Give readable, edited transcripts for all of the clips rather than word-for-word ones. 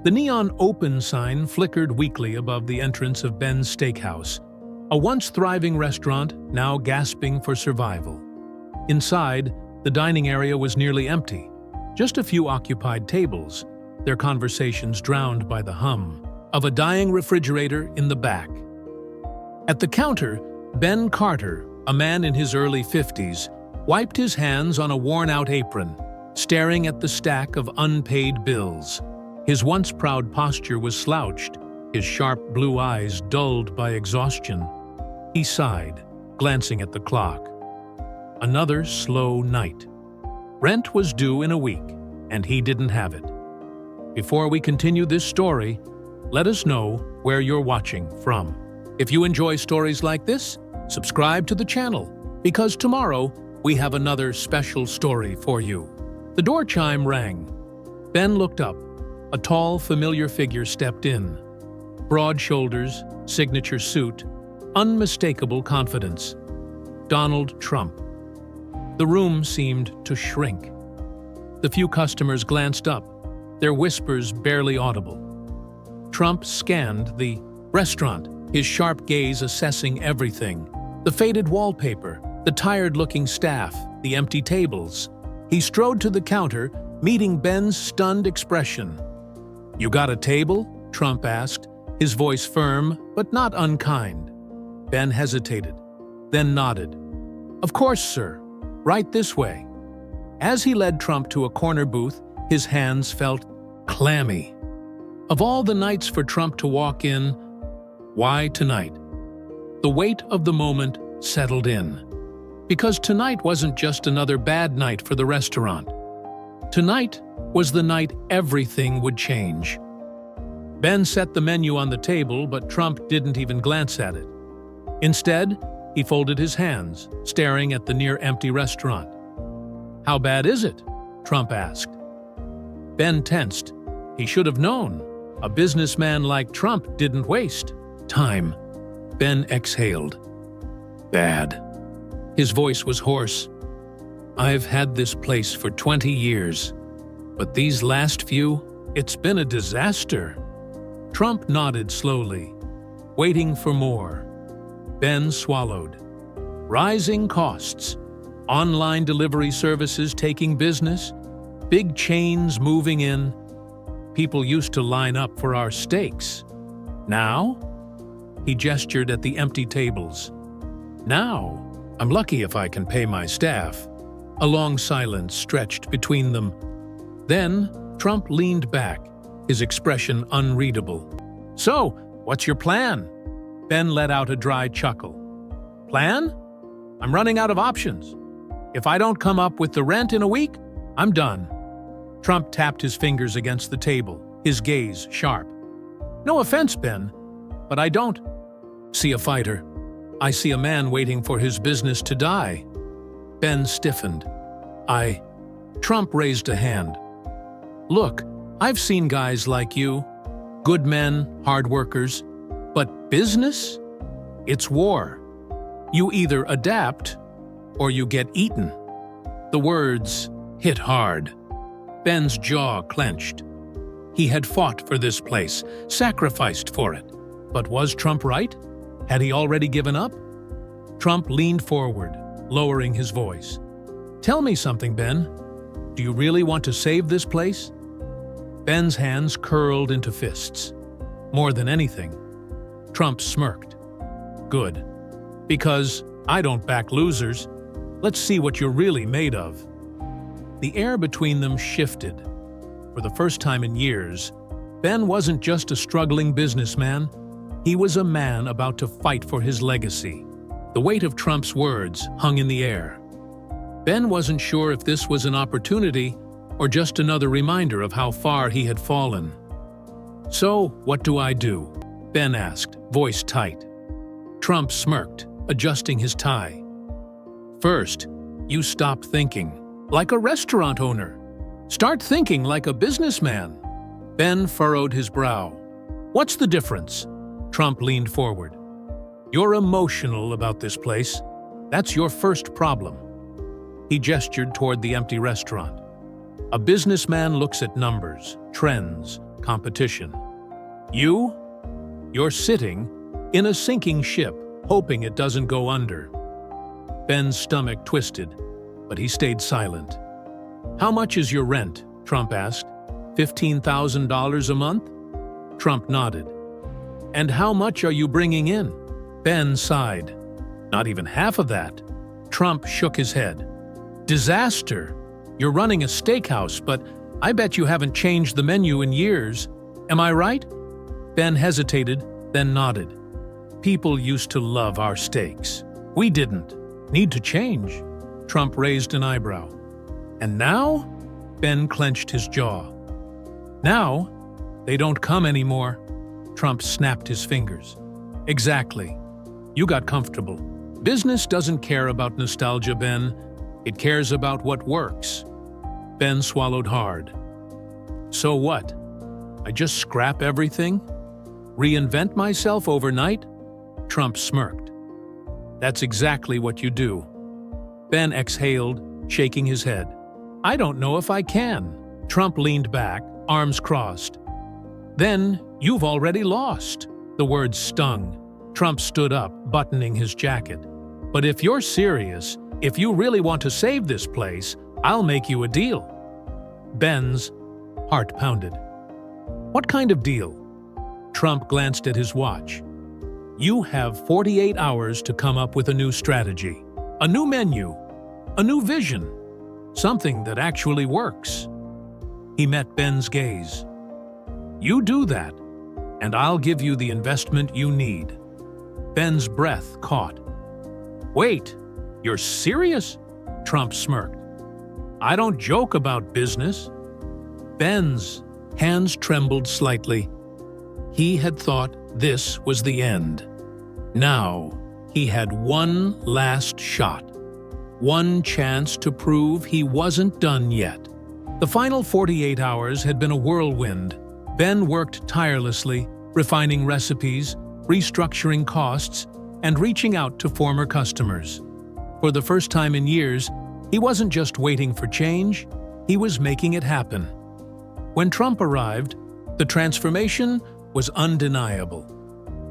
The neon open sign flickered weakly above the entrance of Ben's Steakhouse, a once thriving restaurant now gasping for survival. Inside, the dining area was nearly empty, just a few occupied tables, their conversations drowned by the hum of a dying refrigerator in the back. At the counter, Ben Carter, a man in his early 50s, wiped his hands on a worn-out apron, staring at the stack of unpaid bills. His once proud posture was slouched, his sharp blue eyes dulled by exhaustion. He sighed, glancing at the clock. Another slow night. Rent was due in a week, and he didn't have it. Before we continue this story, let us know where you're watching from. If you enjoy stories like this, subscribe to the channel, because tomorrow we have another special story for you. The door chime rang. Ben looked up. A tall, familiar figure stepped in. Broad shoulders, signature suit, unmistakable confidence. Donald Trump. The room seemed to shrink. The few customers glanced up, their whispers barely audible. Trump scanned the restaurant, his sharp gaze assessing everything. The faded wallpaper, the tired-looking staff, the empty tables. He strode to the counter, meeting Ben's stunned expression. "You got a table?" Trump asked, his voice firm but not unkind. Ben hesitated, then nodded. "Of course, sir. Right this way." As he led Trump to a corner booth, his hands felt clammy. Of all the nights for Trump to walk in, why tonight? The weight of the moment settled in. Because tonight wasn't just another bad night for the restaurant. Tonight was the night everything would change. Ben set the menu on the table, but Trump didn't even glance at it. Instead, he folded his hands, staring at the near-empty restaurant. "How bad is it?" Trump asked. Ben tensed. He should have known. A businessman like Trump didn't waste time. Ben exhaled. "Bad." His voice was hoarse. "I've had this place for 20 years, but these last few, it's been a disaster." Trump nodded slowly, waiting for more. Ben swallowed. Rising costs, online delivery services taking business, big chains moving in. People used to line up for our steaks. Now? He gestured at the empty tables. "Now, I'm lucky if I can pay my staff." A long silence stretched between them. Then, Trump leaned back, his expression unreadable. "So, what's your plan?" Ben let out a dry chuckle. "Plan? I'm running out of options. If I don't come up with the rent in a week, I'm done." Trump tapped his fingers against the table, his gaze sharp. "No offense, Ben, but I don't see a fighter. I see a man waiting for his business to die." Ben stiffened. Trump raised a hand. "Look, I've seen guys like you. Good men, hard workers. But business? It's war. You either adapt, or you get eaten." The words hit hard. Ben's jaw clenched. He had fought for this place, sacrificed for it. But was Trump right? Had he already given up? Trump leaned forward, lowering his voice. "Tell me something, Ben. Do you really want to save this place?" Ben's hands curled into fists. More than anything, Trump smirked. "Good. Because I don't back losers. Let's see what you're really made of." The air between them shifted. For the first time in years, Ben wasn't just a struggling businessman. He was a man about to fight for his legacy. The weight of Trump's words hung in the air. Ben wasn't sure if this was an opportunity or just another reminder of how far he had fallen. "So, what do I do?" Ben asked, voice tight. Trump smirked, adjusting his tie. "First, you stop thinking like a restaurant owner. Start thinking like a businessman." Ben furrowed his brow. "What's the difference?" Trump leaned forward. "You're emotional about this place. That's your first problem." He gestured toward the empty restaurant. "A businessman looks at numbers, trends, competition. You're sitting in a sinking ship, hoping it doesn't go under. Ben's stomach twisted, but he stayed silent. "How much is your rent?" Trump asked. $15,000 a month? Trump nodded. "And how much are you bringing in?" Ben sighed. "Not even half of that." Trump shook his head. "Disaster. You're running a steakhouse, but I bet you haven't changed the menu in years. Am I right?" Ben hesitated, then nodded. "People used to love our steaks. We didn't. Need to change." Trump raised an eyebrow. "And now?" Ben clenched his jaw. "Now? They don't come anymore." Trump snapped his fingers. "Exactly. You got comfortable. Business doesn't care about nostalgia, Ben. It cares about what works." Ben swallowed hard. "So what? I just scrap everything? Reinvent myself overnight?" Trump smirked. "That's exactly what you do." Ben exhaled, shaking his head. "I don't know if I can." Trump leaned back, arms crossed. "Then you've already lost." The words stung. Trump stood up, buttoning his jacket. "But if you're serious, if you really want to save this place, I'll make you a deal." Ben's heart pounded. "What kind of deal?" Trump glanced at his watch. "You have 48 hours to come up with a new strategy, a new menu, a new vision, something that actually works." He met Ben's gaze. "You do that, and I'll give you the investment you need." Ben's breath caught. "Wait, you're serious?" Trump smirked. "I don't joke about business." Ben's hands trembled slightly. He had thought this was the end. Now, he had one last shot. One chance to prove he wasn't done yet. The final 48 hours had been a whirlwind. Ben worked tirelessly, refining recipes, restructuring costs, and reaching out to former customers. For the first time in years, he wasn't just waiting for change, he was making it happen. When Trump arrived, the transformation was undeniable.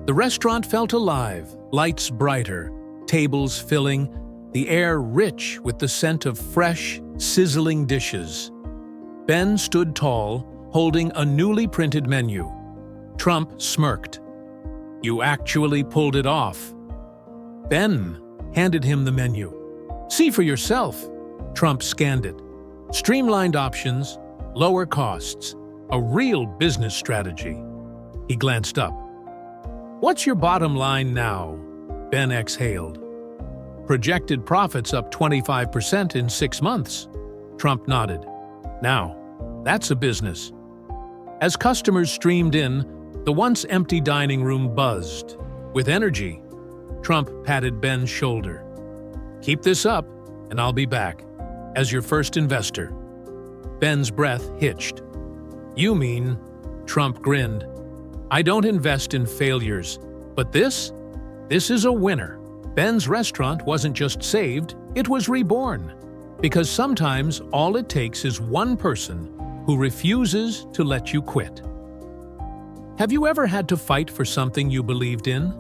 The restaurant felt alive, lights brighter, tables filling, the air rich with the scent of fresh, sizzling dishes. Ben stood tall, holding a newly printed menu. Trump smirked. "You actually pulled it off." Ben handed him the menu. "See for yourself." Trump scanned it. Streamlined options, lower costs, a real business strategy. He glanced up. "What's your bottom line now?" Ben exhaled. "Projected profits up 25% in 6 months." Trump nodded. "Now, that's a business." As customers streamed in, the once empty dining room buzzed. With energy, Trump patted Ben's shoulder. "Keep this up, and I'll be back, as your first investor." Ben's breath hitched. "You mean?" Trump grinned. "I don't invest in failures, but this is a winner." Ben's restaurant wasn't just saved, it was reborn. Because sometimes all it takes is one person who refuses to let you quit. Have you ever had to fight for something you believed in?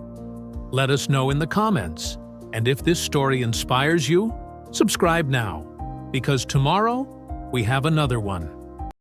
Let us know in the comments. And if this story inspires you, subscribe now, because tomorrow we have another one.